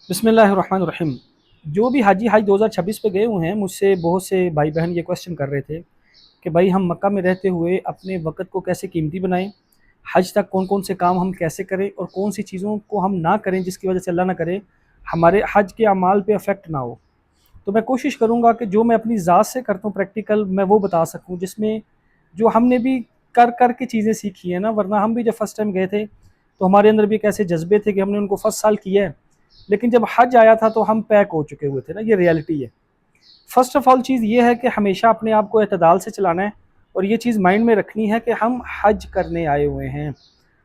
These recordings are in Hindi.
बिस्मिल्लाहिर्रहमानिर्रहीम। जो भी हाजी हज 2026 पे गए हुए हैं, मुझसे बहुत से भाई बहन ये क्वेश्चन कर रहे थे कि भाई हम मक्का में रहते हुए अपने वक़्त को कैसे कीमती बनाएं, हज तक कौन कौन से काम हम कैसे करें और कौन सी चीज़ों को हम ना करें जिसकी वजह से अल्लाह ना करे हमारे हज के अमाल पे अफेक्ट ना हो। तो मैं कोशिश करूँगा कि जो मैं अपनी ज़ात से करता हूँ प्रैक्टिकल, मैं वो बता सकूँ जिसमें जो हमने भी कर कर के चीज़ें सीखी हैं ना, वरना हम भी जब फर्स्ट टाइम गए थे तो हमारे अंदर भी एक ऐसे जज्बे थे कि हमने उनको फर्स्ट साल किया है, लेकिन जब हज आया था तो हम पैक हो चुके हुए थे ना, ये रियलिटी है। फर्स्ट ऑफ ऑल चीज़ ये है कि हमेशा अपने आप को एतदाल से चलाना है और ये चीज़ माइंड में रखनी है कि हम हज करने आए हुए हैं,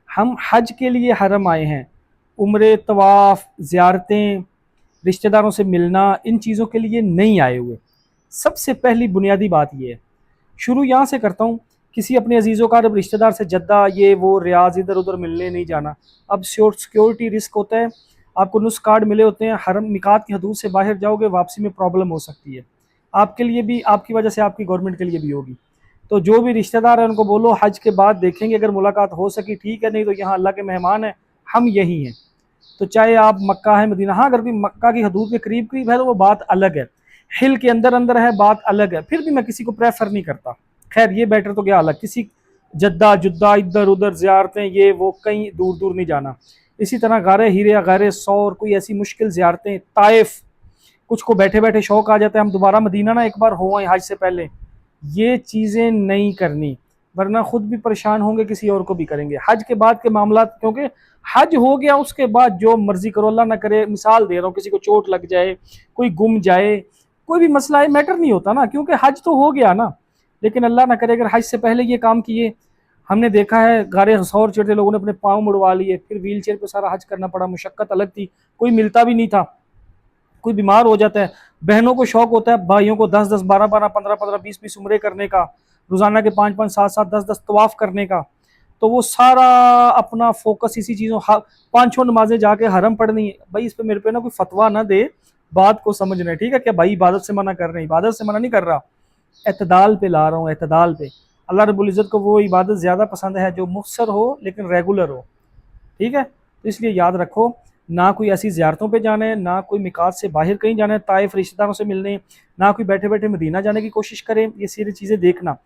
हम हज के लिए हरम आए हैं। उम्रे, तवाफ़, ज़ियारतें, रिश्तेदारों से मिलना, इन चीज़ों के लिए नहीं आए हुए। सबसे पहली बुनियादी बात ये है। शुरू यहाँ से करता हूँ, किसी अपने अजीज़ों का जब रिश्तेदार से जद्दा ये वो रियाज इधर उधर मिलने नहीं जाना। अब सिक्योरिटी रिस्क होता है, आपको नुस्ख कार्ड मिले होते हैं, हरम मिकात की हदूद से बाहर जाओगे, वापसी में प्रॉब्लम हो सकती है, आपके लिए भी, आपकी वजह से आपकी गवर्नमेंट के लिए भी होगी। तो जो भी रिश्तेदार है उनको बोलो हज के बाद देखेंगे, अगर मुलाकात हो सकी ठीक है, नहीं तो यहाँ अल्लाह के मेहमान हैं, हम यही हैं। तो चाहे आप मक्का है, मदीना, हाँ अगर कोई मक्का की हदूद के करीब करीब है तो वो बात अलग है, हिल के अंदर अंदर है बात अलग है, फिर भी मैं किसी को प्रेफर नहीं करता। खैर ये बेटर तो क्या अलग, किसी जद्दा जुद्दा इधर उधर ज़ियारतें ये वो कहीं दूर दूर नहीं जाना। इसी तरह गारे हीरे या गारे सौर, कोई ऐसी मुश्किल ज़ियारतें, ताइफ, कुछ को बैठे बैठे शौक आ जाता है हम दोबारा मदीना ना एक बार हो आए हज से पहले, ये चीज़ें नहीं करनी, वरना खुद भी परेशान होंगे, किसी और को भी करेंगे। हज के बाद के मामला, क्योंकि हज हो गया उसके बाद जो मर्जी करो, अल्लाह ना करे, मिसाल दे रहा हूँ, किसी को चोट लग जाए, कोई गुम जाए, कोई भी मसला है, मैटर नहीं होता ना, क्योंकि हज तो हो गया ना। लेकिन अल्लाह ना करे अगर हज से पहले ये काम किए, हमने देखा है गारे हसौर चढ़ते लोगों ने अपने पाँव मुड़वा लिए, फिर व्हील चेयर पर सारा हज करना पड़ा, मुशक्कत अलग थी, कोई मिलता भी नहीं था, कोई बीमार हो जाता है। बहनों को शौक होता है भाइयों को 10-10, 12-12, 15-15, 20-20 उम्रे करने का, रोजाना के 5-5, 7-7, 10-10 तवाफ करने का। तो वो सारा अपना फोकस इसी चीज़ों, 5-6 नमाजें जाके हरम पढ़नी है भाई, इस पे मेरे पे ना कोई फतवा ना दे, बात को समझना है, ठीक है? क्या भाई इबादत से मना कर रहे हैं, इबादत से मना नहीं कर रहा, एतदाल पे ला रहा हूँ, एतदाल पे। अल्लाह रब्बुल इज़्ज़त को वो इबादत ज़्यादा पसंद है जो मुख्तसर हो लेकिन रेगुलर हो, ठीक है? तो इसलिए याद रखो, ना कोई ऐसी ज़ियारतों पे जाना है, ना कोई मिकात से बाहर कहीं जाना है, ताइफ रिश्तेदारों से मिलने, ना कोई बैठे बैठे मदीना जाने की कोशिश करें, ये सारी चीज़ें देखना।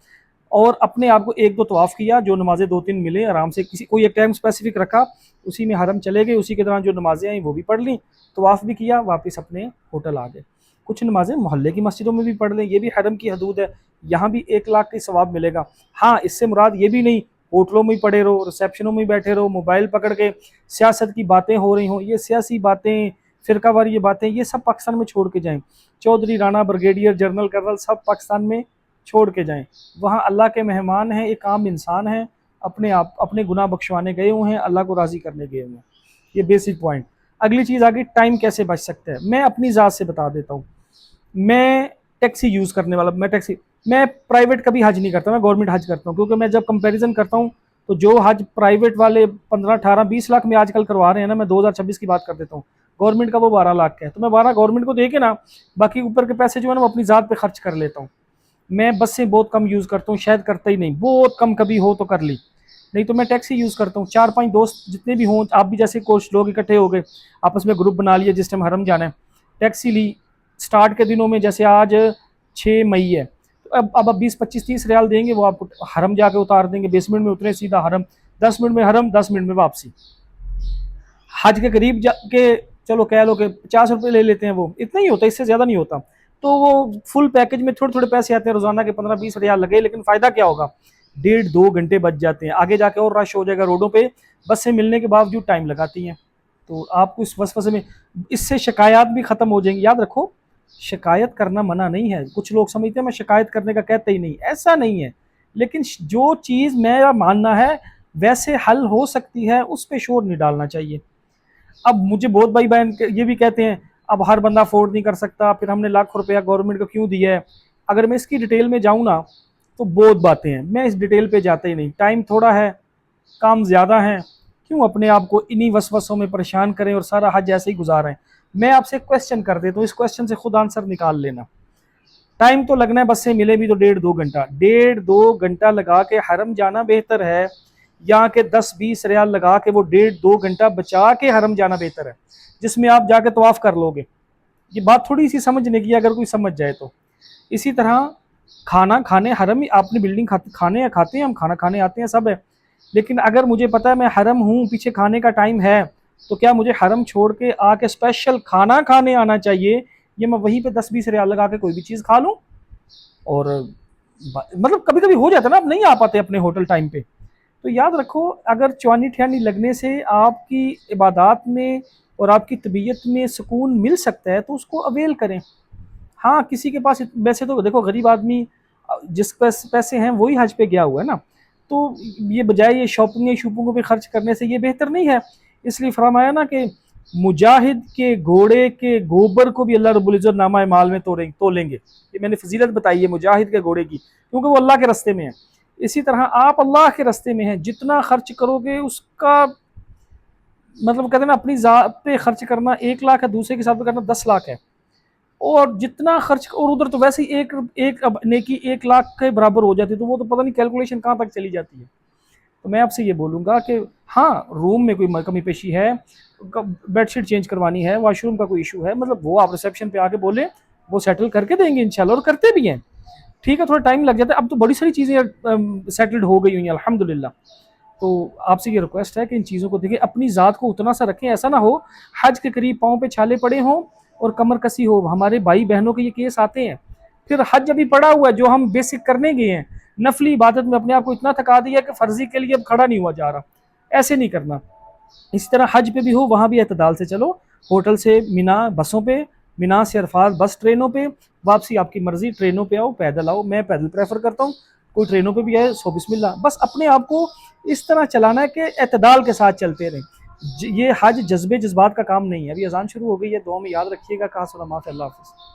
और अपने आप को एक दो तवाफ़ किया, जो नमाज़ें 2-3 मिले आराम से, किसी कोई एक टाइम स्पेसिफिक रखा, उसी में हरम चले गए, उसी के दौरान जो नमाज़ें आई वो भी पढ़ ली, तवाफ़ भी किया, वापस अपने होटल आ गए। कुछ नमाज़ें मोहल्ले की मस्जिदों में भी पढ़ लें, ये भी हरम की हदूद है, यहाँ भी 1 लाख का सवाब मिलेगा। हाँ, इससे मुराद ये भी नहीं होटलों में ही पड़े रहो, रिसेप्शनों में ही बैठे रहो, मोबाइल पकड़ के सियासत की बातें हो रही हों, ये सियासी बातें, फ़िरकावारी ये बातें, ये सब पाकिस्तान में छोड़ के जाएँ। Chaudhary, Rana, brigadier, general, colonel सब पाकिस्तान में छोड़ के जाएँ। वहाँ अल्लाह के मेहमान हैं, एक आम इंसान हैं, अपने आप अपने गुनाह बख्शवाने गए हुए हैं, अल्लाह को राज़ी करने गए हुए हैं। ये बेसिक पॉइंट। अगली चीज़ आ गई टाइम कैसे बच सकता है। मैं अपनी ज़ात से बता देता हूँ, मैं टैक्सी यूज़ करने वाला, मैं प्राइवेट कभी हज नहीं करता, मैं गवर्नमेंट हज करता हूँ, क्योंकि मैं जब कंपैरिजन करता हूँ तो जो हज प्राइवेट वाले 15-18-20 लाख में आजकल करवा रहे हैं ना, मैं 2026 की बात कर देता हूँ, गवर्नमेंट का वो 12 लाख का है, तो मैं 12 गवर्नमेंट को दे के ना, बाकी ऊपर के पैसे जो है ना वो अपनी ज़ात पे खर्च कर लेता हूँ। मैं बसें बहुत कम यूज़ करता हूँ, शायद करता ही नहीं, बहुत कम, कभी हो तो कर ली, नहीं तो मैं टैक्सी यूज़ करता हूँ। 4-5 दोस्त जितने भी हों, आप भी जैसे कुछ लोग इकट्ठे हो गए, आपस में ग्रुप बना लिया, जिस टाइम हरम जाना है टैक्सी ली। स्टार्ट के दिनों में जैसे आज 6 मई है, तो अब 20-25-30 रियाल देंगे, वो आपको हरम जाके उतार देंगे, बेसमेंट में उतरे सीधा हरम, 10 मिनट में हरम, 10 मिनट में वापसी। हज के करीब जाके चलो कह लो कि 50 रुपये ले लेते हैं, वो इतना ही होता है, इससे ज़्यादा नहीं होता। तो वो फुल पैकेज में थोड़े थोड़े पैसे आते हैं, रोजाना के 15-20 रियाल लगे, लेकिन फ़ायदा क्या होगा, 1.5-2 घंटे बच जाते हैं, आगे जाके और रश हो जाएगा रोडों पे, बस से मिलने के बावजूद टाइम लगाती हैं। तो आपको इस वसवसे में, इससे शिकायत भी ख़त्म हो जाएंगी। याद रखो, शिकायत करना मना नहीं है, कुछ लोग समझते हैं मैं शिकायत करने का कहते ही नहीं, ऐसा नहीं है, लेकिन जो चीज़ मेरा मानना है वैसे हल हो सकती है, उस पर शोर नहीं डालना चाहिए। अब मुझे बहुत भाई बहन ये भी कहते हैं अब हर बंदा अफोर्ड नहीं कर सकता, फिर हमने लाखों रुपया गवर्नमेंट को क्यों दिया है। अगर मैं इसकी डिटेल में जाऊँ ना तो बहुत बातें हैं, मैं इस डिटेल पे जाता ही नहीं, टाइम थोड़ा है, काम ज़्यादा है, क्यों अपने आप को इन्हीं वसवसों में परेशान करें और सारा हज ऐसे ही गुजारें। मैं आपसे क्वेश्चन कर देता हूँ, इस क्वेश्चन से खुद आंसर निकाल लेना। टाइम तो लगना है, बस से मिले भी तो 1.5-2 घंटा, 1.5-2 घंटा लगा के हरम जाना बेहतर है, यहाँ के 10-20 रियाल लगा के वो 1.5-2 घंटा बचा के हरम जाना बेहतर है, जिसमें आप जाके तवाफ कर लोगे। ये बात थोड़ी सी समझने की, अगर कोई समझ जाए तो। इसी तरह खाना खाने हरम ही आपने बिल्डिंग खाने खाते हैं, हम खाना खाने आते हैं, सब है। लेकिन अगर मुझे पता है मैं हरम हूँ, पीछे खाने का टाइम है, तो क्या मुझे हरम छोड़ के आके स्पेशल खाना खाने आना चाहिए, ये मैं वहीं पे 10-20 रियाल लगा के कोई भी चीज़ खा लूँ? और मतलब कभी कभी हो जाता है ना, आप नहीं आ पाते अपने होटल टाइम पे, तो याद रखो अगर चवानी ठियानी लगने से आपकी इबादत में और आपकी तबीयत में सुकून मिल सकता है, तो उसको अवेल करें। हाँ, किसी के पास वैसे तो देखो गरीब आदमी जिस पास पैसे हैं वही हज पे गया हुआ है ना, तो ये बजाय ये शॉपिंग शूपिंगों पे खर्च करने से ये बेहतर नहीं है। इसलिए फरमाया ना कि मुजाहिद के घोड़े के गोबर को भी अल्लाह रब्बुल इज्जत नामा माल में तोलेंगे। ये मैंने फजीलत बताई है मुजाहिद के घोड़े की, क्योंकि वो अल्लाह के रास्ते में है। इसी तरह आप अल्लाह के रास्ते में हैं, जितना खर्च करोगे उसका मतलब कहते हैं ना, अपनी जात पे खर्च करना 1 लाख है, दूसरे के साथ पे करना 10 लाख है। और जितना खर्च, और उधर तो वैसे ही एक एक नेकी 1 लाख के बराबर हो जाती है, तो वो तो पता नहीं कैलकुलेशन कहाँ तक चली जाती है। तो मैं आपसे ये बोलूँगा कि हाँ, रूम में कोई कमी पेशी है, बेडशीट चेंज करवानी है, वॉशरूम का कोई इशू है, मतलब वो आप रिसेप्शन पे आके बोले, वो सेटल करके देंगे इंशाल्लाह, और करते भी हैं। ठीक है, थोड़ा टाइम लग जाता है, अब तो बड़ी सारी चीज़ें सेटल्ड हो गई हुई हैं अल्हम्दुलिल्लाह। तो आपसे ये रिक्वेस्ट है कि इन चीज़ों को देखिए, अपनी ज़ात को उतना सा रखें, ऐसा ना हो हज के करीब पाँव पे छाले पड़े हों और कमर कसी हो। हमारे भाई बहनों के ये केस आते हैं, फिर हज अभी पड़ा हुआ है जो हम बेसिक करने गए हैं, नफली इबादत में अपने आप को इतना थका दिया कि फ़र्जी के लिए अब खड़ा नहीं हुआ जा रहा। ऐसे नहीं करना। इसी तरह हज पे भी हो, वहाँ भी एतदाल से चलो। होटल से मिना बसों पे, मिना से अरफात बस ट्रेनों पे, वापसी आपकी मर्जी, ट्रेनों पे आओ पैदल आओ, मैं पैदल प्रेफर करता हूँ। कोई ट्रेनों पे भी आए सो बिस्मिल्लाह, बस अपने आप को इस तरह चलाना है कि एतदाल के साथ चलते रहें। ये हज जज्बे जज्बात का काम नहीं है। अभी अजान शुरू हो गई है, दुआ में याद रखिएगा। कहा सलाम, अल्लाह हाफ़िज़।